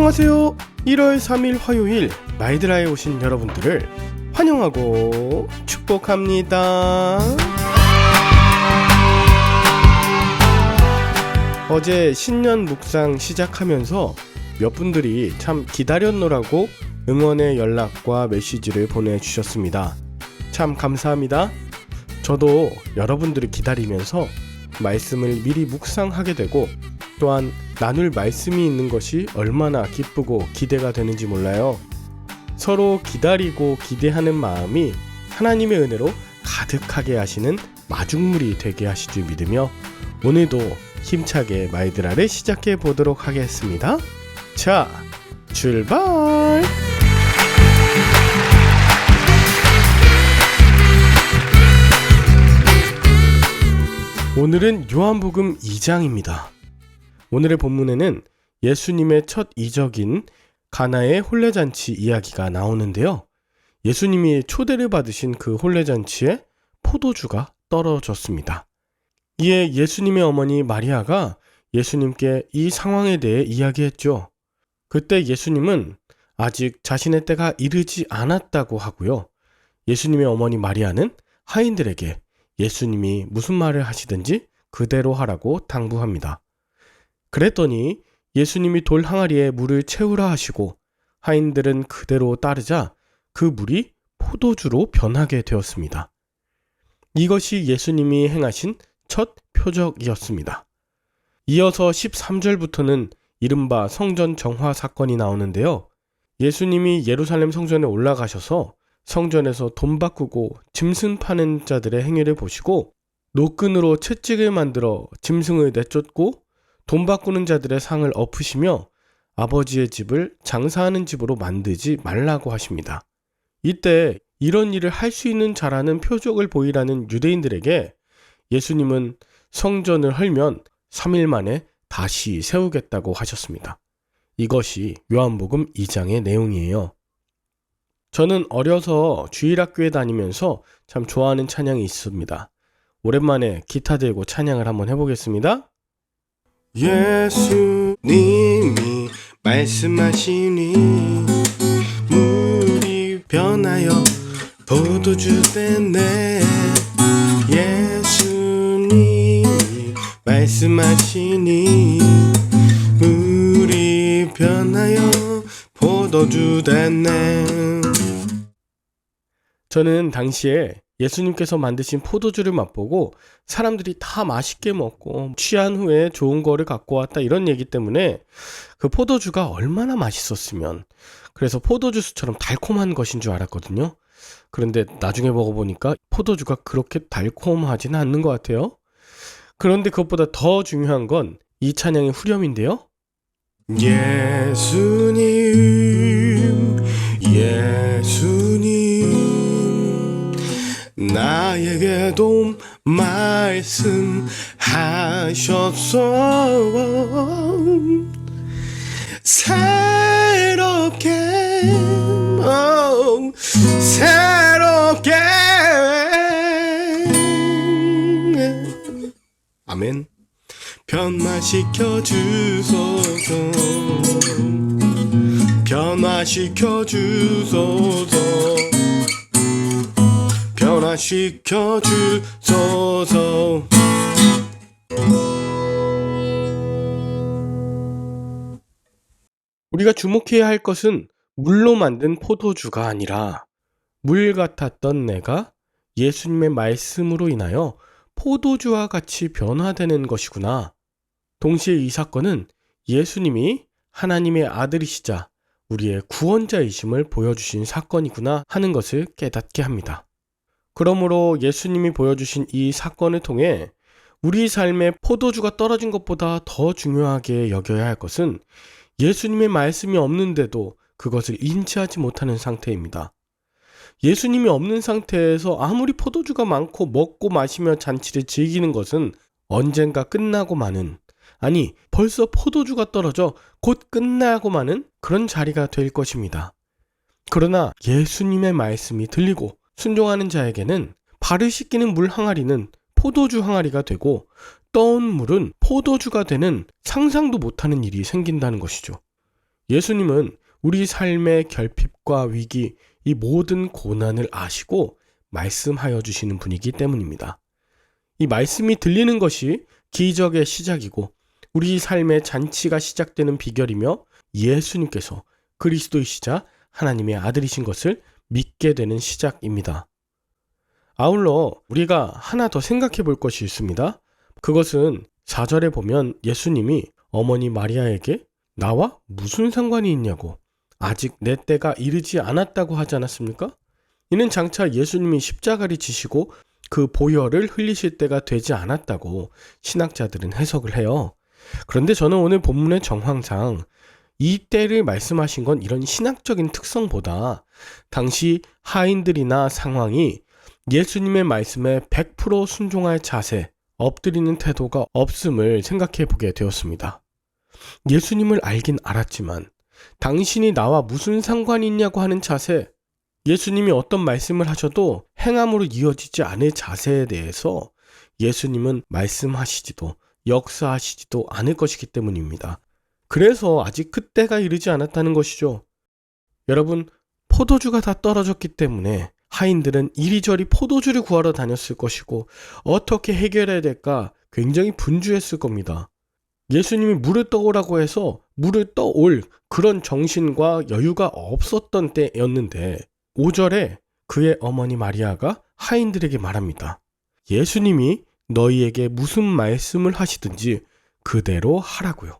안녕하세요. 1월 3일 화요일 마이드라에 오신 여러분들을 환영하고 축복합니다. 어제 신년 묵상 시작하면서 몇 분들이 참 기다렸노라고 응원의 연락과 메시지를 보내주셨습니다. 참 감사합니다. 저도 여러분들을 기다리면서 말씀을 미리 묵상하게 되고 또한 나눌 말씀이 있는 것이 얼마나 기쁘고 기대가 되는지 몰라요. 서로 기다리고 기대하는 마음이 하나님의 은혜로 가득하게 하시는 마중물이 되게 하실 줄 믿으며 오늘도 힘차게 마이드라를 시작해 보도록 하겠습니다. 자, 출발! 오늘은 요한복음 2장입니다. 오늘의 본문에는 예수님의 첫 이적인 가나의 혼례잔치 이야기가 나오는데요. 예수님이 초대를 받으신 그 혼례잔치에 포도주가 떨어졌습니다. 이에 예수님의 어머니 마리아가 예수님께 이 상황에 대해 이야기했죠. 그때 예수님은 아직 자신의 때가 이르지 않았다고 하고요. 예수님의 어머니 마리아는 하인들에게 예수님이 무슨 말을 하시든지 그대로 하라고 당부합니다. 그랬더니 예수님이 돌 항아리에 물을 채우라 하시고 하인들은 그대로 따르자 그 물이 포도주로 변하게 되었습니다. 이것이 예수님이 행하신 첫 표적이었습니다. 이어서 13절부터는 이른바 성전 정화 사건이 나오는데요. 예수님이 예루살렘 성전에 올라가셔서 성전에서 돈 바꾸고 짐승 파는 자들의 행위를 보시고 노끈으로 채찍을 만들어 짐승을 내쫓고 돈 바꾸는 자들의 상을 엎으시며 아버지의 집을 장사하는 집으로 만들지 말라고 하십니다. 이때 이런 일을 할 수 있는 자라는 표적을 보이라는 유대인들에게 예수님은 성전을 헐면 3일 만에 다시 세우겠다고 하셨습니다. 이것이 요한복음 2장의 내용이에요. 저는 어려서 주일학교에 다니면서 참 좋아하는 찬양이 있습니다. 오랜만에 기타 들고 찬양을 한번 해보겠습니다. 예수님이 말씀하시니 물이 변하여 포도주 됐네. 예수님이 말씀하시니 물이 변하여 포도주 됐네. 저는 당시에 예수님께서 만드신 포도주를 맛보고 사람들이 다 맛있게 먹고 취한 후에 좋은 거를 갖고 왔다 이런 얘기 때문에 그 포도주가 얼마나 맛있었으면 그래서 포도주스처럼 달콤한 것인 줄 알았거든요. 그런데 나중에 먹어보니까 포도주가 그렇게 달콤하지는 않는 것 같아요. 그런데 그것보다 더 중요한 건 이 찬양의 후렴인데요. 예수님 나에게도 말씀하셨소. 새롭게 아멘. 변화시켜 주소서. 변화시켜 주소서. 변화시켜 주소서. 우리가 주목해야 할 것은 물로 만든 포도주가 아니라 물 같았던 내가 예수님의 말씀으로 인하여 포도주와 같이 변화되는 것이구나. 동시에 이 사건은 예수님이 하나님의 아들이시자 우리의 구원자이심을 보여주신 사건이구나 하는 것을 깨닫게 합니다. 그러므로 예수님이 보여주신 이 사건을 통해 우리 삶에 포도주가 떨어진 것보다 더 중요하게 여겨야 할 것은 예수님의 말씀이 없는데도 그것을 인지하지 못하는 상태입니다. 예수님이 없는 상태에서 아무리 포도주가 많고 먹고 마시며 잔치를 즐기는 것은 언젠가 끝나고 마는, 아니 벌써 포도주가 떨어져 곧 끝나고 마는 그런 자리가 될 것입니다. 그러나 예수님의 말씀이 들리고 순종하는 자에게는 발을 씻기는 물 항아리는 포도주 항아리가 되고 떠온 물은 포도주가 되는 상상도 못하는 일이 생긴다는 것이죠. 예수님은 우리 삶의 결핍과 위기, 이 모든 고난을 아시고 말씀하여 주시는 분이기 때문입니다. 이 말씀이 들리는 것이 기적의 시작이고 우리 삶의 잔치가 시작되는 비결이며 예수님께서 그리스도이시자 하나님의 아들이신 것을 믿게 되는 시작입니다. 아울러 우리가 하나 더 생각해 볼 것이 있습니다. 그것은 4절에 보면 예수님이 어머니 마리아에게 나와 무슨 상관이 있냐고 아직 내 때가 이르지 않았다고 하지 않았습니까? 이는 장차 예수님이 십자가를 지시고 그 보혈을 흘리실 때가 되지 않았다고 신학자들은 해석을 해요. 그런데 저는 오늘 본문의 정황상 이 때를 말씀하신 건 이런 신학적인 특성보다 당시 하인들이나 상황이 예수님의 말씀에 100% 순종할 자세, 엎드리는 태도가 없음을 생각해 보게 되었습니다. 예수님을 알긴 알았지만 당신이 나와 무슨 상관이 있냐고 하는 자세, 예수님이 어떤 말씀을 하셔도 행함으로 이어지지 않을 자세에 대해서 예수님은 말씀하시지도 역사하시지도 않을 것이기 때문입니다. 그래서 아직 그때가 이르지 않았다는 것이죠. 여러분, 포도주가 다 떨어졌기 때문에 하인들은 이리저리 포도주를 구하러 다녔을 것이고 어떻게 해결해야 될까 굉장히 분주했을 겁니다. 예수님이 물을 떠오라고 해서 물을 떠올 그런 정신과 여유가 없었던 때였는데 5절에 그의 어머니 마리아가 하인들에게 말합니다. 예수님이 너희에게 무슨 말씀을 하시든지 그대로 하라고요.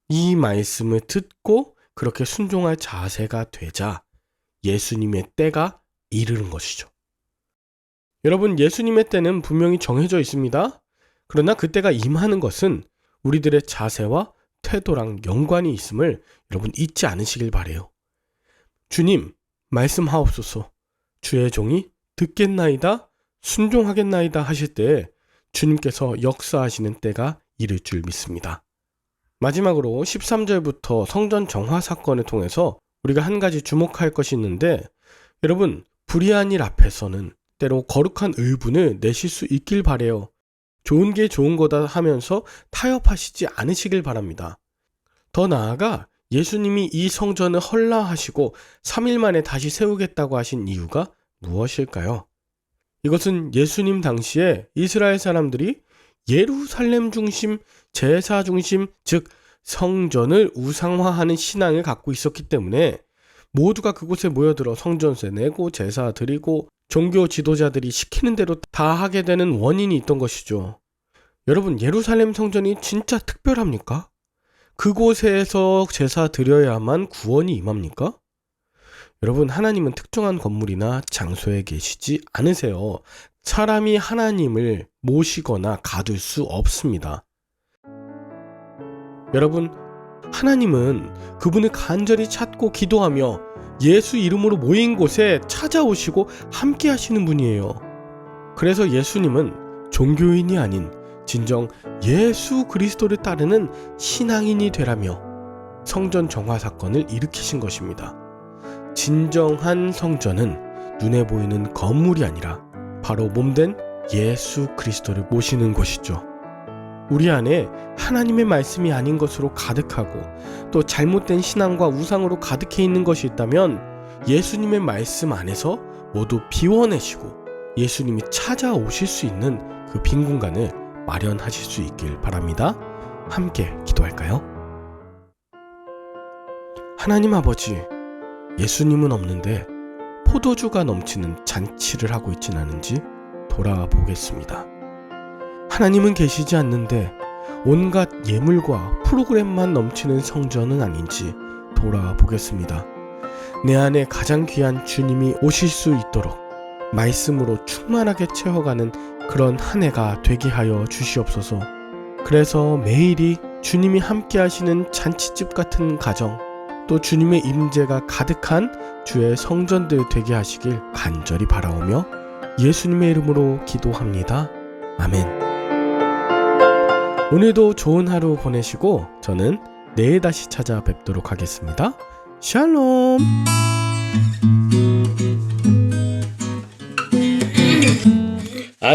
이 말씀을 듣고 그렇게 순종할 자세가 되자 예수님의 때가 이르는 것이죠. 여러분, 예수님의 때는 분명히 정해져 있습니다. 그러나 그때가 임하는 것은 우리들의 자세와 태도랑 연관이 있음을 여러분 잊지 않으시길 바라요. 주님, 말씀하옵소서. 주의 종이 듣겠나이다, 순종하겠나이다 하실 때 주님께서 역사하시는 때가 이를 줄 믿습니다. 마지막으로 13절부터 성전 정화 사건을 통해서 우리가 한 가지 주목할 것이 있는데, 여러분, 불의한 일 앞에서는 때로 거룩한 의분을 내실 수 있길 바라요. 좋은 게 좋은 거다 하면서 타협하시지 않으시길 바랍니다. 더 나아가 예수님이 이 성전을 헐라하시고 3일 만에 다시 세우겠다고 하신 이유가 무엇일까요? 이것은 예수님 당시에 이스라엘 사람들이 예루살렘 중심, 제사 중심, 즉 성전을 우상화하는 신앙을 갖고 있었기 때문에 모두가 그곳에 모여들어 성전세 내고 제사 드리고 종교 지도자들이 시키는 대로 다 하게 되는 원인이 있던 것이죠. 여러분, 예루살렘 성전이 진짜 특별합니까? 그곳에서 제사 드려야만 구원이 임합니까? 여러분, 하나님은 특정한 건물이나 장소에 계시지 않으세요. 사람이 하나님을 모시거나 가둘 수 없습니다. 여러분, 하나님은 그분을 간절히 찾고 기도하며 예수 이름으로 모인 곳에 찾아오시고 함께 하시는 분이에요. 그래서 예수님은 종교인이 아닌 진정 예수 그리스도를 따르는 신앙인이 되라며 성전 정화 사건을 일으키신 것입니다. 진정한 성전은 눈에 보이는 건물이 아니라 바로 몸된 예수 그리스도를 모시는 것이죠. 우리 안에 하나님의 말씀이 아닌 것으로 가득하고 또 잘못된 신앙과 우상으로 가득해 있는 것이 있다면 예수님의 말씀 안에서 모두 비워내시고 예수님이 찾아오실 수 있는 그 빈 공간을 마련하실 수 있길 바랍니다. 함께 기도할까요? 하나님 아버지, 예수님은 없는데 포도주가 넘치는 잔치를 하고 있진 않은지 돌아보겠습니다. 하나님은 계시지 않는데 온갖 예물과 프로그램만 넘치는 성전은 아닌지 돌아보겠습니다. 내 안에 가장 귀한 주님이 오실 수 있도록 말씀으로 충만하게 채워가는 그런 한 해가 되게 하여 주시옵소서. 그래서 매일이 주님이 함께 하시는 잔치집 같은 가정, 또 주님의 임재가 가득한 주의 성전들 되게 하시길 간절히 바라오며 예수님의 이름으로 기도합니다. 아멘. 오늘도 좋은 하루 보내시고 저는 내일 다시 찾아뵙도록 하겠습니다. 샬롬.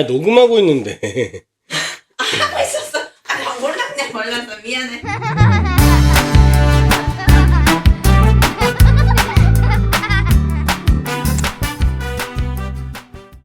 녹음하고 있는데. 하고 있었어. 몰랐어. 미안해.